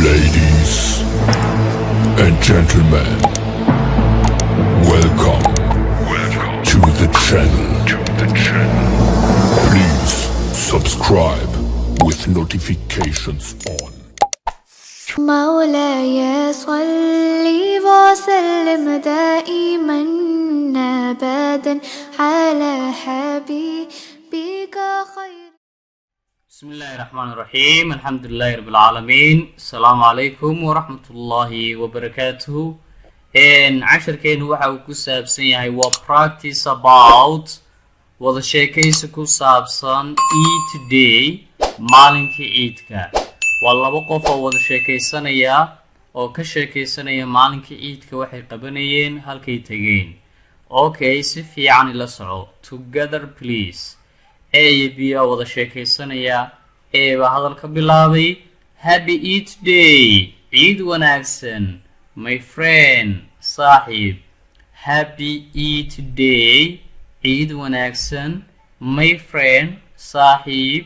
Ladies and gentlemen, welcome to the channel. Please subscribe with notifications on. مولاي صل وسلم دائما أبدا على حبيبك خير. بسم الله الرحمن الرحيم. الحمد لله رب العالمين. السلام عليكم ورحمة الله وبركاته. عشر كين waxa ku saabsan yahay waa practice about wada sheekaysi ku saabsan eat day maalinka ciidka. waa laba qof oo wada sheekaysanaya oo ka sheekaysanaya maalinka ciidka waxay qabanayeen halkay tageen. Okay, si fiican ila soco. Together please. Biya wada sheekaysanaya ba hadalka bilaabay. Happy Eid Day. Ciid wanaagsan. My friend, saaxiib. Happy Eid Day. Ciid wanaagsan. My friend, saaxiib.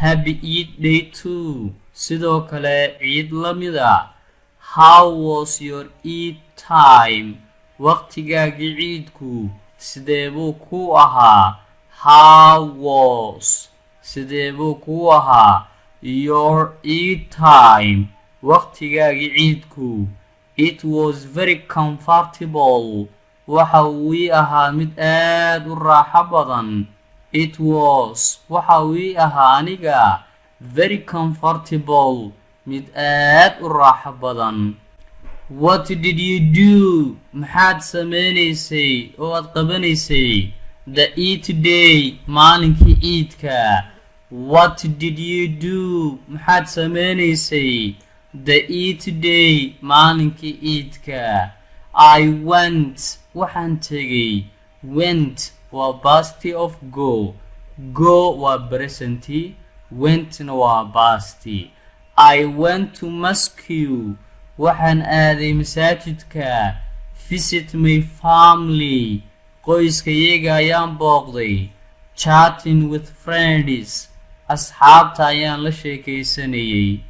Happy Eid Day too. sidoo kale ciid lamida. How was your Eid time? waqtigaagii ciidku sidee buu ku ahaa? How was sidee buu ku ahaa your Eid time? waqtigaagii ciidku. It was very comfortable. waxa uu ahaa mid aad u raaxo badan. It was waxa uu ahaa aniga very comfortable, mid aad u raaxo badan. What did you do? maxaad sameynaysay oo aad qabanaysay the Eid day maalinkii ciidka? What did you do? maxaad sameynaysay the Eid day maalinkii ciidka? I went waxaan tegay. Went waa past of go. Go waa present. Went waa past. I went to mosque. waxaan aaday masaajidka. Visit my family. qoyskayaga ayaan booqday. Chatting with friends. asxaabta ayaan la sheekaysanayay.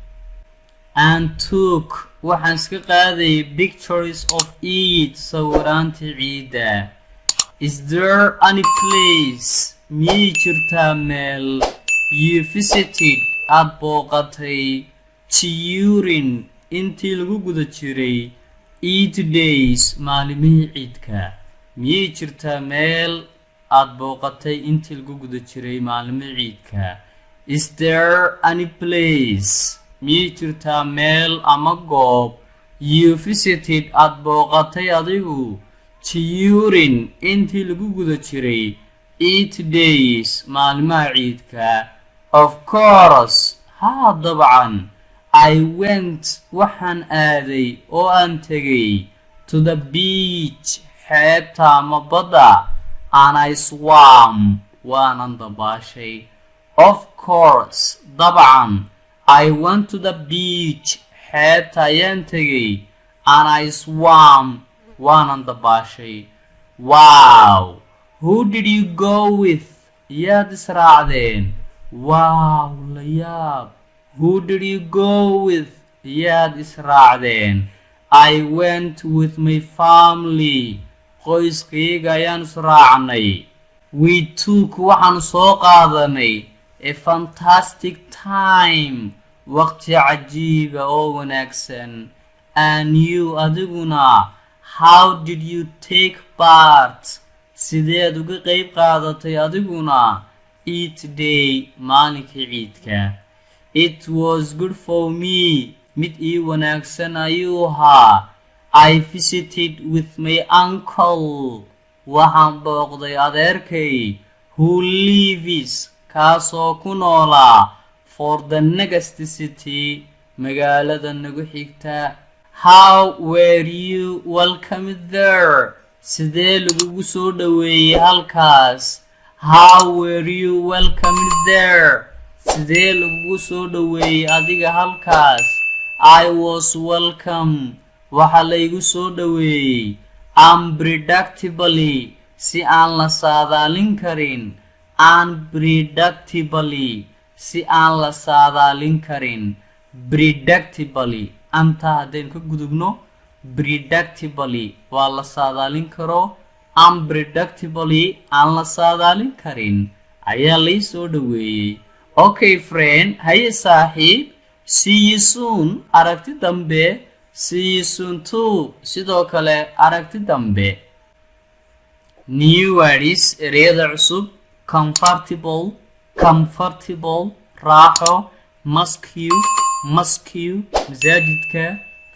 And took waxaan iska qaaday pictures of Eid sawiraanta ciida. Is there any place? miyay jirtaa meel you visited aad booqatay during intii lagu guda jiray Eid days maalimihii ciidka? miyay jirtaa meel aad booqatay intii lagu guda jiray maalimihii ciidka? Is there any place? miyay jirtaa meel ama goob you visited aad booqatay adigu during intii lagu guda jiray Eid days maalimaha ciidka? Of course, haa dabcan. I went waxaan aaday oo aan tegay to the beach xeebta ama badda. And I swam waanan dabaashay. Of course, dabcan. I went to the beach xeebta ayaan tegay. And I swam waanan dabaashay. Wow, who did you go with? yaad israacdeen? Wow, la yaab. Who did you go with? yaad israacdeen? I went with my family. qoyskayga ayaan israacnay. We took waxaan soo qaadanay a fantastic time. waqti cajiiba oo wanaagsan. And you adiguna, how did you take part? sideed uga qayb qaadatay adiguna Eid day maalinkii ciidka? It was good for me. mid ii wanaagsan ayuu ahaa. I visited with my uncle. waxaan booqday adeerkay who lives kaasoo ku noolaa for the next city magaalada nagu xigta. How were you welcomed there? sidee lagugu soo dhaweeyay halkaas? How were you welcomed there? sidee lagugu soo dhaweeyay adiga halkaas? I was welcome. waxa laygu soo dhaweeyay unpredictably si aan la saadaalin karin. Unpredictably si aan la saadaalin karin. Predictably anta hadeen ka gudubno predictably waa la saadaalin karo unpredictably aan la saadaalin karin ayaa la soo dhaweeyay okay friend haye saaxiib see you soon aragti dambe see you soon too sidoo kale aragti dambe new words ereyada cusub comfortable raaxo mosque masaajidka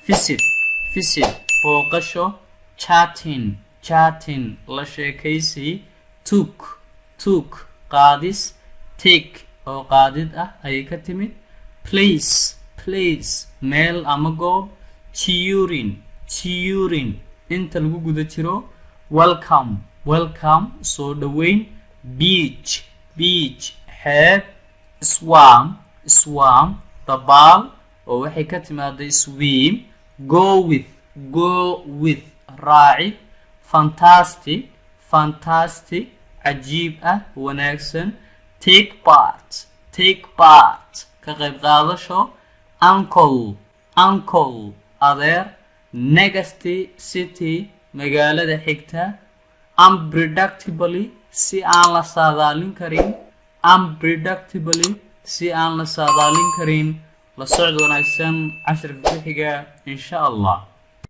visit booqasho chatting la sheekaysi took qaadis take oo qaadid ah ayay ka timid place meel ama goob cheering inta lagu guda jiro welcome soo dhaweyn beach xeeb swam dabaal oo waxay ka timaaday swim go with raacid fantastic cajiib ah wanaagsan take part ka qayb qaadasho uncle adeer next city magaalada xigta unpredictably si aan la saadaalin karin la socod wanaagsan casharka ku xiga insha Allah